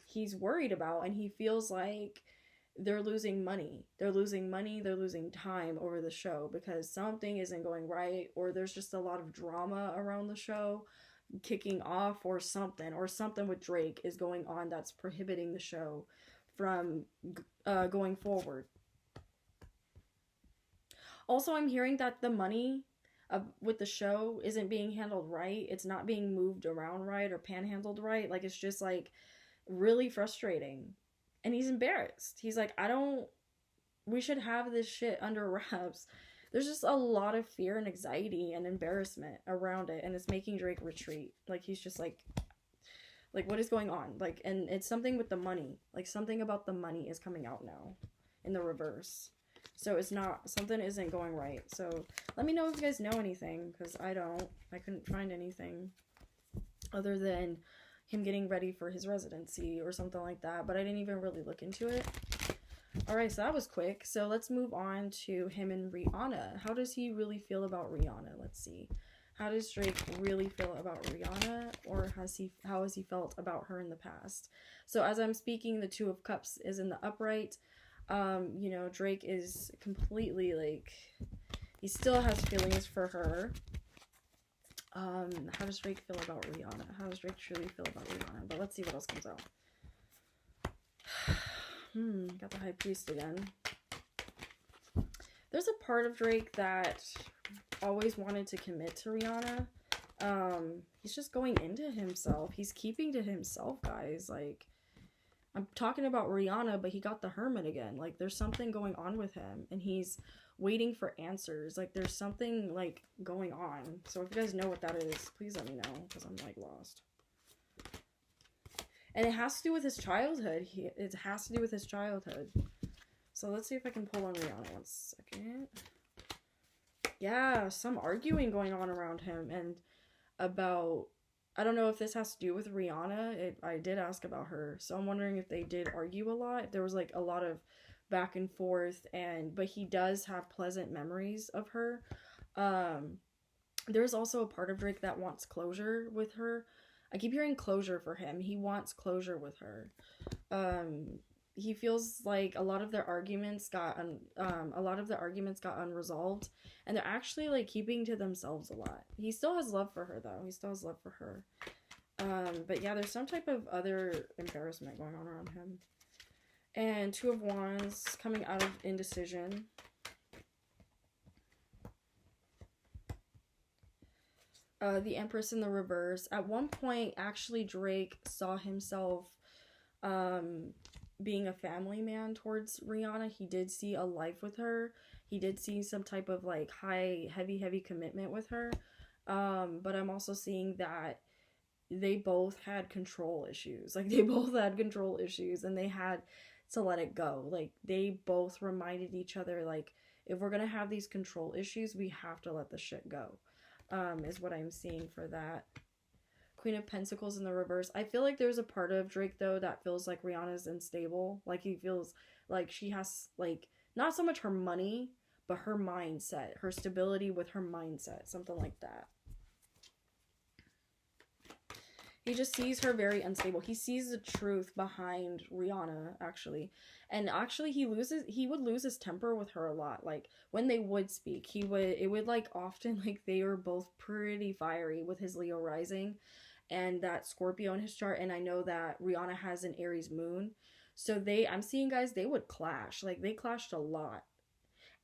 he's worried about, and he feels like they're losing money. They're losing time over the show because something isn't going right, or there's just a lot of drama around the show kicking off, or something with Drake is going on that's prohibiting the show from going forward. Also, I'm hearing that the money with the show isn't being handled right. It's not being moved around right or panhandled right. Like, it's just like really frustrating. And he's embarrassed. He's like, we should have this shit under wraps. There's just a lot of fear and anxiety and embarrassment around it, and it's making Drake retreat. Like, he's just like, what is going on? Like, and it's something with the money. Like, something about the money is coming out now in the reverse. So something isn't going right. So let me know if you guys know anything, because I couldn't find anything other than him getting ready for his residency or something like that, but I didn't even really look into it. Alright, so that was quick. So let's move on to him and Rihanna. How does he really feel about Rihanna? Let's see. How does Drake really feel about Rihanna, or how has he felt about her in the past? So as I'm speaking, the Two of Cups is in the upright. Drake is completely like, he still has feelings for her. How does Drake feel about Rihanna? How does Drake truly feel about Rihanna? But let's see what else comes out. Got the High Priest again. There's a part of Drake that always wanted to commit to Rihanna. He's just going into himself. He's keeping to himself, guys. Like, I'm talking about Rihanna, but he got the Hermit again. Like, there's something going on with him, and he's waiting for answers. Like, there's something, like, going on. So if you guys know what that is, please let me know, because I'm, like, lost. And it has to do with his childhood. It has to do with his childhood. So let's see if I can pull on Rihanna 1 second. Yeah, some arguing going on around him, and about I don't know if this has to do with Rihanna. I did ask about her, so I'm wondering if they did argue a lot. If there was like a lot of back and forth, and but he does have pleasant memories of her. Um, there's also a part of Drake that wants closure with her. I keep hearing closure for him. He wants closure with her. He feels like a lot of their arguments got unresolved, and they're actually like keeping to themselves a lot. He still has love for her though. He still has love for her. But yeah, there's some type of other embarrassment going on around him. And Two of Wands coming out of indecision. The Empress in the reverse. At one point, actually, Drake saw himself being a family man towards Rihanna. He did see a life with her. He did see some type of like heavy commitment with her. But I'm also seeing that they both had control issues. Like they both had control issues and they had to let it go. Like they both reminded each other like if we're going to have these control issues, we have to let the shit go. Is what I'm seeing for that. Queen of Pentacles in the reverse. I feel like there's a part of Drake though that feels like Rihanna's unstable. Like he feels like she has like not so much her money, but her mindset, her stability with her mindset, something like that. He just sees her very unstable. He sees the truth behind Rihanna, actually. And actually he would lose his temper with her a lot. Like when they would speak, it would like often like they were both pretty fiery with his Leo rising and that Scorpio in his chart. And I know that Rihanna has an Aries moon. So I'm seeing guys, they would clash. Like they clashed a lot.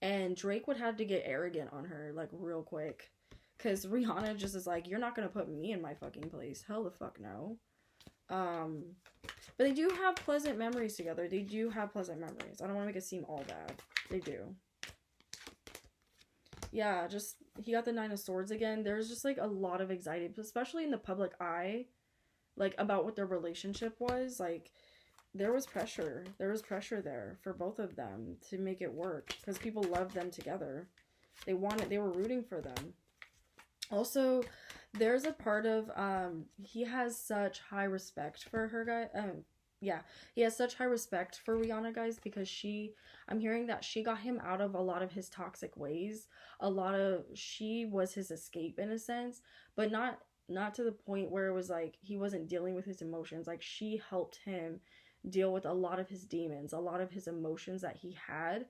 And Drake would have to get arrogant on her like real quick. Because Rihanna just is like, you're not going to put me in my fucking place. Hell the fuck no. But they do have pleasant memories together. They do have pleasant memories. I don't want to make it seem all bad. They do. Yeah, just, he got the Nine of Swords again. There's just like a lot of anxiety, especially in the public eye, like about what their relationship was. Like, there was pressure. There was pressure there for both of them to make it work. Because people loved them together. They were rooting for them. Also, there's a part of, he has such high respect for her he has such high respect for Rihanna, guys, because I'm hearing that she got him out of a lot of his toxic ways. She was his escape in a sense, but not to the point where it was like he wasn't dealing with his emotions. Like she helped him deal with a lot of his demons, a lot of his emotions that he had.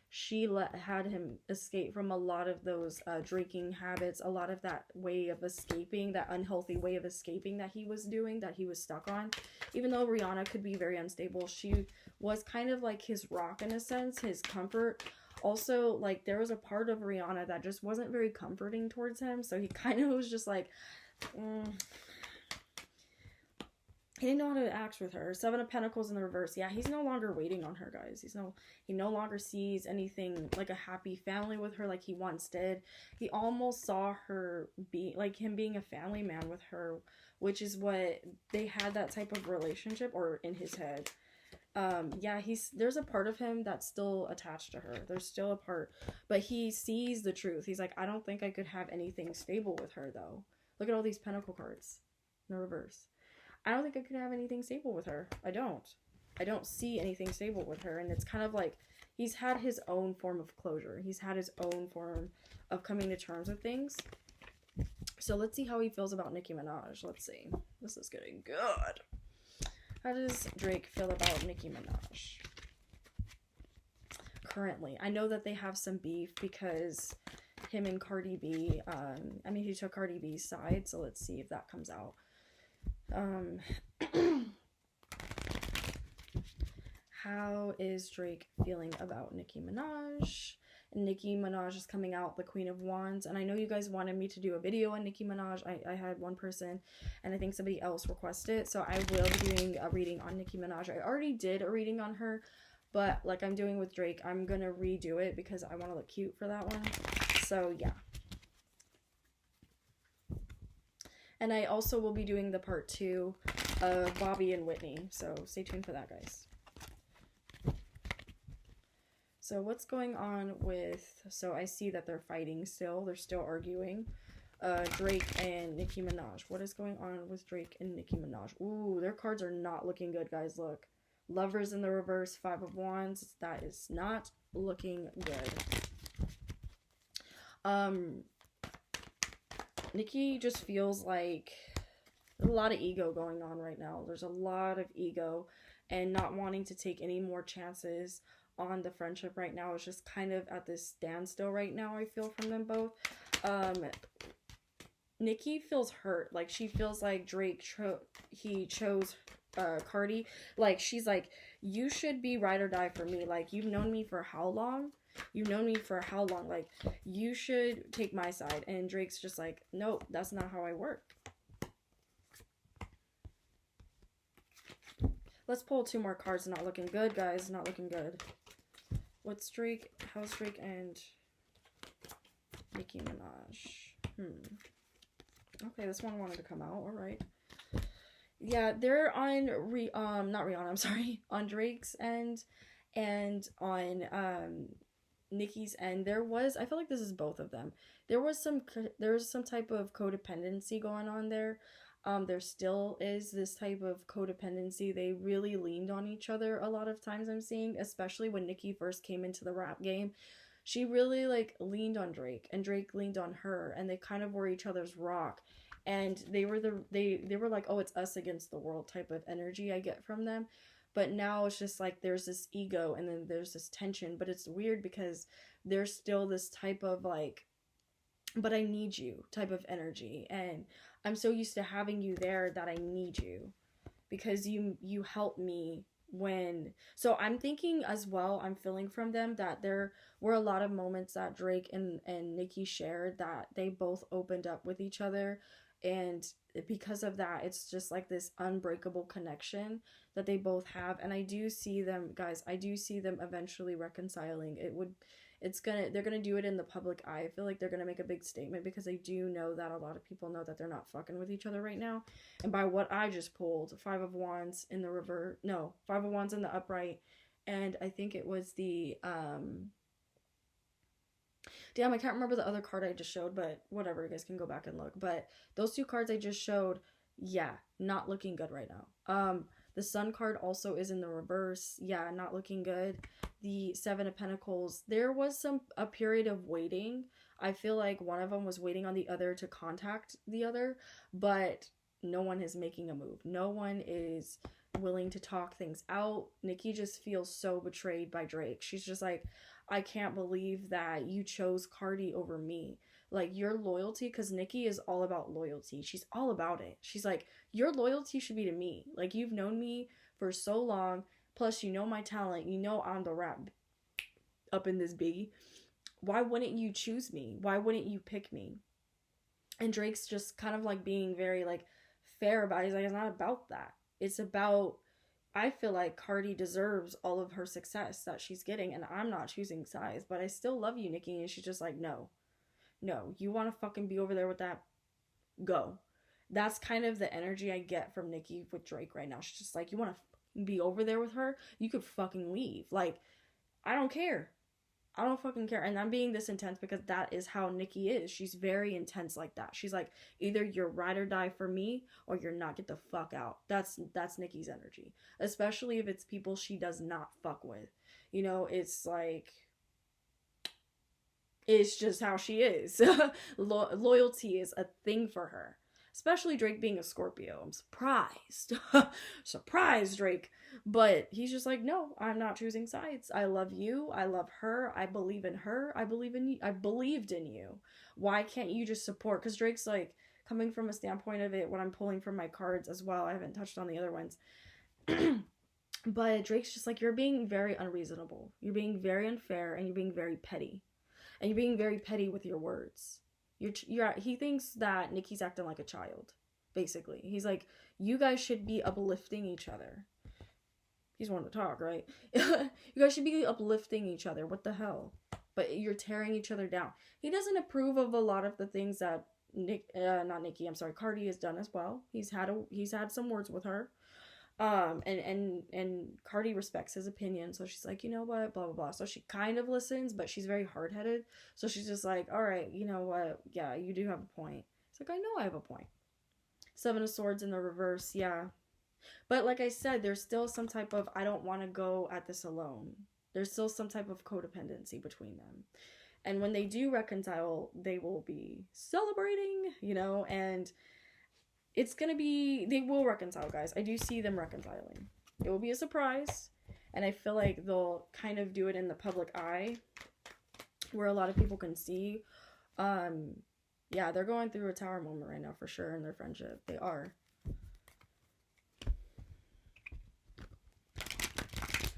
She had him escape from a lot of those drinking habits, a lot of that way of escaping, that unhealthy way of escaping that he was doing, that he was stuck on. Even though Rihanna could be very unstable, she was kind of like his rock in a sense, his comfort. Also, like, there was a part of Rihanna that just wasn't very comforting towards him, so he kind of was just like, he didn't know how to act with her. Seven of Pentacles in the reverse. Yeah, he's no longer waiting on her, guys. He no longer sees anything like a happy family with her like he once did. He almost saw her him being a family man with her, which is what they had, that type of relationship, or in his head. Yeah, there's a part of him that's still attached to her. There's still a part, but he sees the truth. He's like, I don't think I could have anything stable with her though. Look at all these Pentacle cards in the reverse. I don't think I could have anything stable with her. I don't see anything stable with her. And it's kind of like he's had his own form of closure. He's had his own form of coming to terms with things. So let's see how he feels about Nicki Minaj. Let's see. This is getting good. How does Drake feel about Nicki Minaj currently? I know that they have some beef because him and Cardi B, he took Cardi B's side. So let's see if that comes out. How is Drake feeling about Nicki Minaj? Nicki Minaj is coming out the Queen of Wands, and I know you guys wanted me to do a video on Nicki Minaj. I had one person, and I think somebody else requested it, so I will be doing a reading on Nicki Minaj. I already did a reading on her, but like I'm doing with Drake, I'm gonna redo it because I want to look cute for that one. So yeah. And I also will be doing the part 2 of Bobby and Whitney. So stay tuned for that, guys. So what's going on with... So I see that they're fighting still. They're still arguing. Drake and Nicki Minaj. What is going on with Drake and Nicki Minaj? Ooh, their cards are not looking good, guys. Look. Lovers in the reverse, Five of Wands. That is not looking good. Um, Nicki just feels like there's a lot of ego going on right now. There's a lot of ego and not wanting to take any more chances on the friendship right now. It's just kind of at this standstill right now, I feel, from them both. Nicki feels hurt. Like, she feels like Drake he chose Cardi. Like, she's like, you should be ride or die for me. Like, you've known me for how long? You've known me for how long? Like, you should take my side. And Drake's just like, nope, that's not how I work. Let's pull 2 more cards. Not looking good, guys. Not looking good. What's Drake? How's Drake and Nicki Minaj? Okay, this one wanted to come out. All right. Yeah, they're on not Rihanna, I'm sorry, on Drake's end and on Nicki's end. I feel like this is both of them. There was some type of codependency going on there. There still is this type of codependency. They really leaned on each other a lot of times, I'm seeing, especially when Nicki first came into the rap game. She really like leaned on Drake and Drake leaned on her, and they kind of were each other's rock. And they were like, oh, it's us against the world type of energy I get from them. But now it's just like there's this ego and then there's this tension. But it's weird because there's still this type of like, but I need you type of energy. And I'm so used to having you there that I need you because you help me when. So I'm thinking as well, I'm feeling from them that there were a lot of moments that Drake and Nicki shared that they both opened up with each other. And because of that, it's just like this unbreakable connection that they both have. And I do see them, guys, I do see them eventually reconciling. They're gonna do it in the public eye. I feel like they're gonna make a big statement because I do know that a lot of people know that they're not fucking with each other right now. And by what I just pulled, 5 of Wands in the reverse, no, 5 of Wands in the upright, and I think it was the damn, I can't remember the other card I just showed, but whatever, you guys can go back and look. But those 2 cards I just showed, yeah, not looking good right now. The Sun card also is in the reverse. Yeah, not looking good. The 7 of Pentacles, there was a period of waiting. I feel like one of them was waiting on the other to contact the other, but no one is making a move. No one is willing to talk things out. Nicki just feels so betrayed by Drake. She's just like, I can't believe that you chose Cardi over me. Like, your loyalty, because Nicki is all about loyalty. She's all about it. She's like, your loyalty should be to me. Like, you've known me for so long. Plus, you know my talent. You know I'm the rap up in this biggie. Why wouldn't you choose me? Why wouldn't you pick me? And Drake's just kind of like being very like fair about it. He's like, it's not about that. It's about, I feel like Cardi deserves all of her success that she's getting, and I'm not choosing sides, but I still love you, Nicki. And she's just like, no, you want to fucking be over there with that? Go. That's kind of the energy I get from Nicki with Drake right now. She's just like, you want to be over there with her? You could fucking leave. Like, I don't care. I don't fucking care. And I'm being this intense because that is how Nicki is. She's very intense like that. She's like, either you're ride or die for me or you're not, get the fuck out. That's Nicki's energy. Especially if it's people she does not fuck with. You know, it's like, it's just how she is. Loyalty is a thing for her. Especially Drake being a Scorpio. I'm surprised. Surprised, Drake. But he's just like, no, I'm not choosing sides. I love you. I love her. I believe in her. I believe in you. I believed in you. Why can't you just support? Because Drake's like, coming from a standpoint of it, when I'm pulling from my cards as well, I haven't touched on the other ones. But Drake's just like, you're being very unreasonable. You're being very unfair, and you're being very petty. And you're being very petty with your words. He thinks that Nicki's acting like a child, basically. He's like, you guys should be uplifting each other. He's wanting to talk, right? You guys should be uplifting each other. What the hell? But you're tearing each other down. He doesn't approve of a lot of the things that Cardi has done as well. He's had some words with her. And Cardi respects his opinion, so she's like, you know what, blah blah blah. So she kind of listens, but she's very hard headed. So she's just like, all right, you know what, yeah, you do have a point. It's like, I know I have a point. Seven of Swords in the reverse, yeah. But like I said, there's still some type of I don't want to go at this alone. There's still some type of codependency between them. And when they do reconcile, they will be celebrating, you know, and it's gonna be they will reconcile, guys. I do see them reconciling. It will be a surprise, and I feel like they'll kind of do it in the public eye where a lot of people can see. Yeah, they're going through a tower moment right now for sure in their friendship. They are.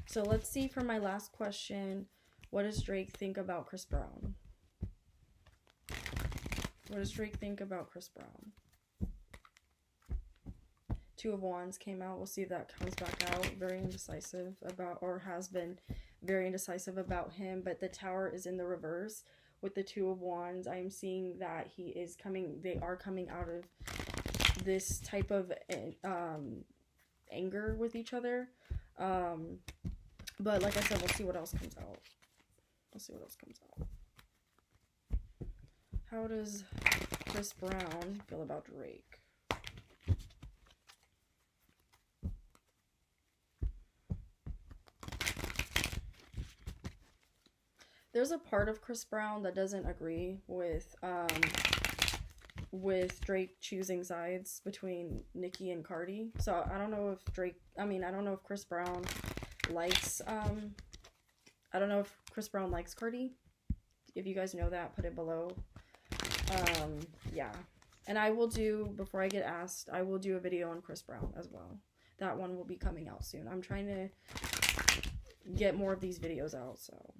So let's see for my last question, what does Drake think about Chris Brown? What does Drake think about Chris Brown? Two of Wands came out. We'll see if that comes back out. Very indecisive about, or has been very indecisive about him. But the Tower is in the reverse with the Two of Wands. I'm seeing that he is coming, they are coming out of this type of anger with each other. But like I said, we'll see what else comes out. We'll see what else comes out. How does Chris Brown feel about Drake? There's a part of Chris Brown that doesn't agree with Drake choosing sides between Nicki and Cardi. So I don't know if I don't know if Chris Brown likes I don't know if Chris Brown likes Cardi. If you guys know that, put it below. Yeah. And I will do, before I get asked, I will do a video on Chris Brown as well. That one will be coming out soon. I'm trying to get more of these videos out, so.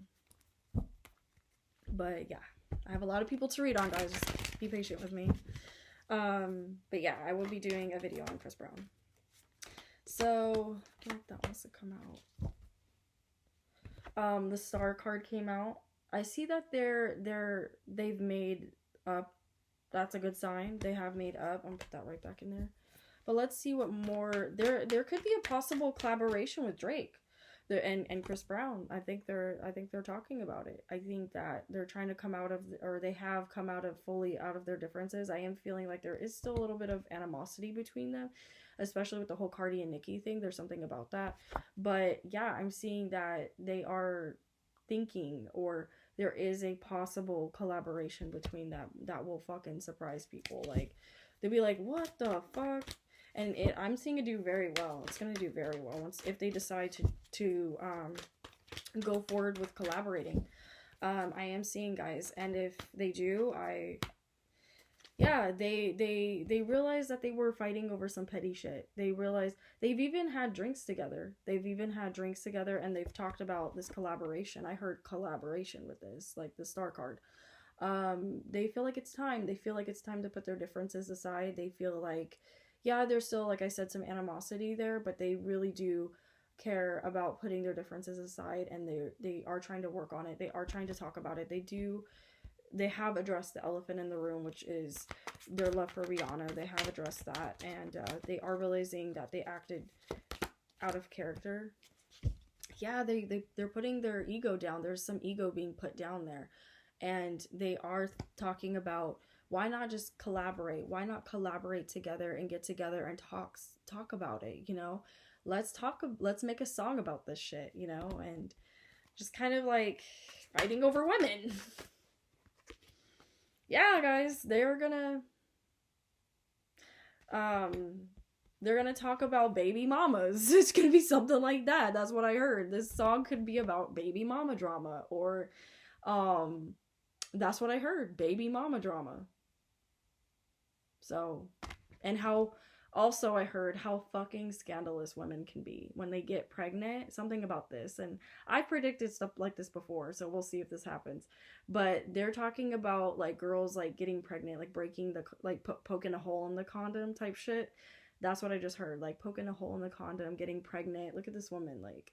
But yeah, I have a lot of people to read on, guys. Just be patient with me. But yeah, I will be doing a video on Chris Brown. So, I think that wants to come out. The Star card came out. I see that they've made up. That's a good sign. They have made up. I'm gonna put that right back in there. But let's see what more. There could be a possible collaboration with Drake. And Chris Brown. I think they're talking about it. I think that they're trying to come out of, or they have come out of fully out of their differences. I am feeling like there is still a little bit of animosity between them, especially with the whole Cardi and Nicki thing. There's something about that. But yeah, I'm seeing that they are thinking, or there is a possible collaboration between them that will fucking surprise people. Like, they'll be like, what the fuck? And I'm seeing it do very well. It's going to do very well if they decide to go forward with collaborating. I am seeing, guys, and if they do, they realize that they were fighting over some petty shit. They realize they've even had drinks together. And they've talked about this collaboration. I heard collaboration with this, like the Star card. They feel like it's time. They feel like it's time to put their differences aside. They feel like, yeah, there's still, like I said, some animosity there, but they really do care about putting their differences aside, and they are trying to work on it. They are trying to talk about it. They have addressed the elephant in the room, which is their love for Rihanna. They have addressed that, and they are realizing that they acted out of character. Yeah, they're putting their ego down. There's some ego being put down there, and they are talking about, why not just collaborate? Why not collaborate together and get together and talk about it, you know? Let's make a song about this shit, you know? And just kind of like fighting over women. Yeah, guys, they're gonna talk about baby mamas. It's gonna be something like that. That's what I heard. This song could be about baby mama drama, or that's what I heard, baby mama drama. So, and how, also I heard how fucking scandalous women can be when they get pregnant. Something about this, and I predicted stuff like this before, so we'll see if this happens. But they're talking about like girls like getting pregnant, like breaking the, like poking a hole in the condom type shit. That's what I just heard, like poking a hole in the condom, getting pregnant. Look at this woman, like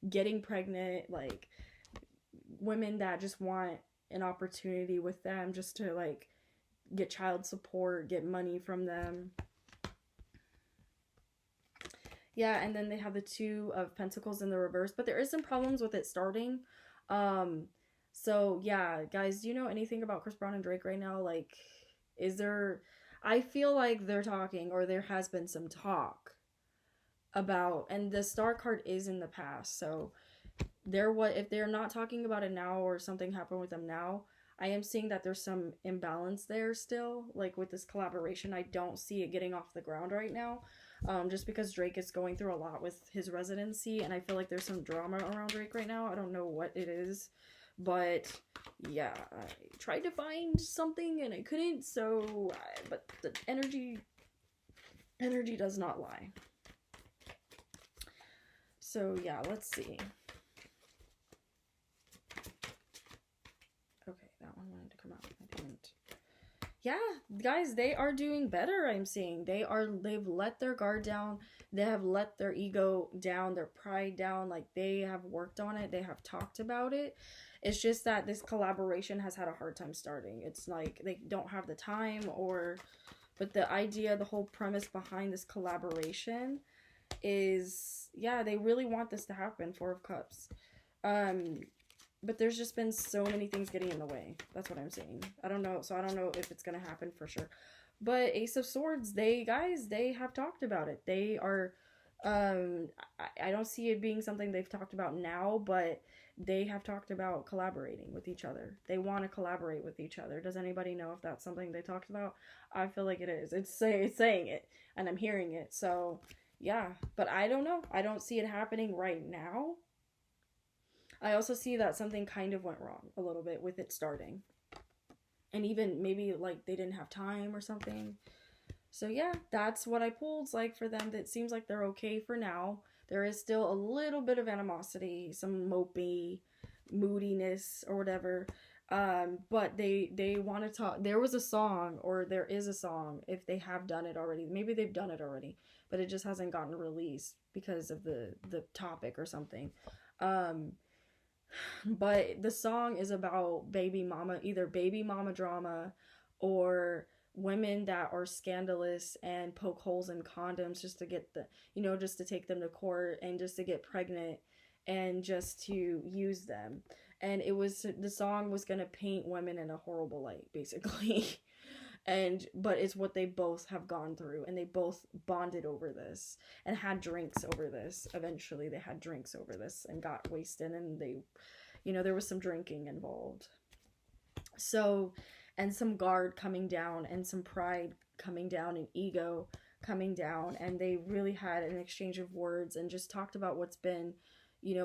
getting pregnant, like women that just want an opportunity with them just to like get child support, get money from them. Yeah, and then they have the two of pentacles in the reverse, but there is some problems with it starting. Um, so yeah, guys, do you know anything about Chris Brown and Drake right now? Like, is there? I feel like they're talking, or there has been some talk about, and the star card is in the past. So they're what if they're not talking about it now, or something happened with them now. I am seeing that there's some imbalance there still, like with this collaboration. I don't see it getting off the ground right now, just because Drake is going through a lot with his residency, and I feel like there's some drama around Drake right now. I don't know what it is, but yeah, I tried to find something and I couldn't. So, but the energy does not lie. So yeah, let's see. Okay, that one wanted to come out. I didn't. Yeah, guys, they are doing better. I'm seeing they've let their guard down. They have let their ego down, their pride down. Like, they have worked on it. They have talked about it. It's just that this collaboration has had a hard time starting. It's like they don't have the time, or but the idea, the whole premise behind this collaboration is, yeah, they really want this to happen. Four of Cups. But there's just been so many things getting in the way. That's what I'm saying. I don't know. So I don't know if it's going to happen for sure. But Ace of Swords, they have talked about it. They are, I don't see it being something they've talked about now, but they have talked about collaborating with each other. They want to collaborate with each other. Does anybody know if that's something they talked about? I feel like it is. It's saying it, and I'm hearing it. So yeah, but I don't know. I don't see it happening right now. I also see that something kind of went wrong a little bit with it starting. And even maybe like they didn't have time or something. So yeah, that's what I pulled. Like, for them, that seems like they're okay for now. There is still a little bit of animosity, some mopey moodiness or whatever. But they want to talk. There was a song, or there is a song, if they have done it already. Maybe they've done it already, but it just hasn't gotten released because of the topic or something. Um, but the song is about baby mama, either baby mama drama, or women that are scandalous and poke holes in condoms just to get just to take them to court and just to get pregnant and just to use them. And the song was going to paint women in a horrible light, basically. But it's what they both have gone through, and they both bonded over this and had drinks over this. Eventually they had drinks over this and got wasted, and there was some drinking involved. So, and some guard coming down, and some pride coming down, and ego coming down, and they really had an exchange of words and just talked about what's been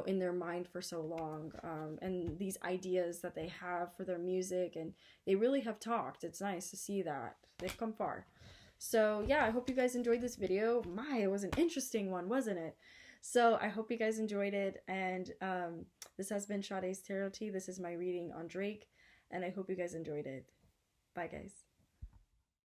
in their mind for so long, and these ideas that they have for their music, and they really have talked. It's nice to see that they've come far. So yeah, I hope you guys enjoyed this video. It was an interesting one, wasn't it? So I hope you guys enjoyed it, and this has been Sade's Tarot Tea. This is my reading on Drake, and I hope you guys enjoyed it. Bye, guys.